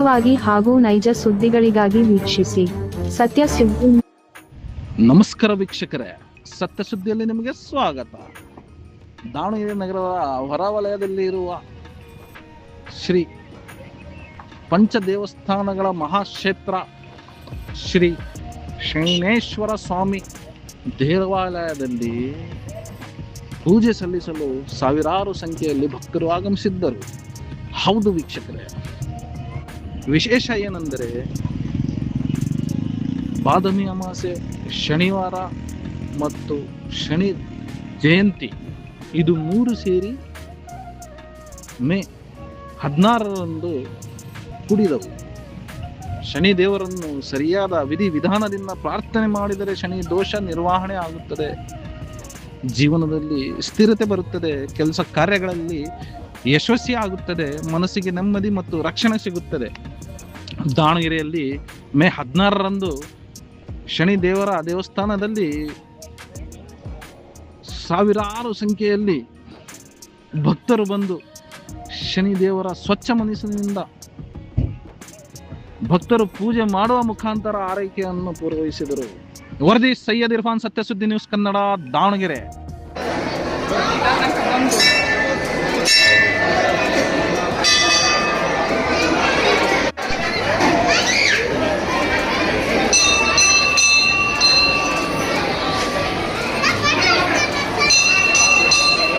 ನಿಖರವಾಗಿ ಹಾಗೂ ನೈಜ ಸುದ್ದಿಗಳಿಗಾಗಿ ವೀಕ್ಷಿಸಿ ಸತ್ಯ ಸುದ್ದಿ. ನಮಸ್ಕಾರ ವೀಕ್ಷಕರೇ, ಸತ್ಯ ಸುದ್ದಿಯಲ್ಲಿ ನಿಮಗೆ ಸ್ವಾಗತ. ದಾವಣಗೆರೆ ನಗರದ ಹೊರವಲಯದಲ್ಲಿ ಇರುವ ಶ್ರೀ ಪಂಚ ದೇವಸ್ಥಾನಗಳ ಮಹಾಕ್ಷೇತ್ರ ಶ್ರೀ ಶನೇಶ್ವರ ಸ್ವಾಮಿ ದೇವಾಲಯದಲ್ಲಿ ಪೂಜೆ ಸಲ್ಲಿಸಲು ಸಾವಿರಾರು ಸಂಖ್ಯೆಯಲ್ಲಿ ಭಕ್ತರು ಆಗಮಿಸಿದ್ದರು. ಹೌದು ವೀಕ್ಷಕರೇ, ವಿಶೇಷ ಏನೆಂದರೆ ಬಾದಾಮಿ ಅಮಾವಾಸ್ಯೆ ಶನಿವಾರ ಮತ್ತು ಶನಿ ಜಯಂತಿ ಇದು ಮೂರು ಸೇರಿ ಮೇ 16ರಂದು ಕೂಡಿದವು. ಶನಿ ದೇವರನ್ನು ಸರಿಯಾದ ವಿಧಿವಿಧಾನದಿಂದ ಪ್ರಾರ್ಥನೆ ಮಾಡಿದರೆ ಶನಿ ದೋಷ ನಿರ್ವಹಣೆ ಆಗುತ್ತದೆ, ಜೀವನದಲ್ಲಿ ಸ್ಥಿರತೆ ಬರುತ್ತದೆ, ಕೆಲಸ ಕಾರ್ಯಗಳಲ್ಲಿ ಯಶಸ್ವಿ ಆಗುತ್ತದೆ, ಮನಸ್ಸಿಗೆ ನೆಮ್ಮದಿ ಮತ್ತು ರಕ್ಷಣೆ ಸಿಗುತ್ತದೆ. ದಾವಣಗೆರೆಯಲ್ಲಿ ಮೇ 16ರಂದು ಶನಿ ದೇವರ ದೇವಸ್ಥಾನದಲ್ಲಿ ಸಾವಿರಾರು ಸಂಖ್ಯೆಯಲ್ಲಿ ಭಕ್ತರು ಬಂದು ಶನಿ ದೇವರ ಸ್ವಚ್ಛ ಮನಸ್ಸಿನಿಂದ ಭಕ್ತರು ಪೂಜೆ ಮಾಡುವ ಮುಖಾಂತರ ಆರೈಕೆಯನ್ನು ಪೂರೈಸಿದರು. ವರದಿ ಸೈಯದ್ ಇರ್ಫಾನ್, ಸತ್ಯ ಸುದ್ದಿ ನ್ಯೂಸ್ ಕನ್ನಡ, ದಾವಣಗೆರೆ.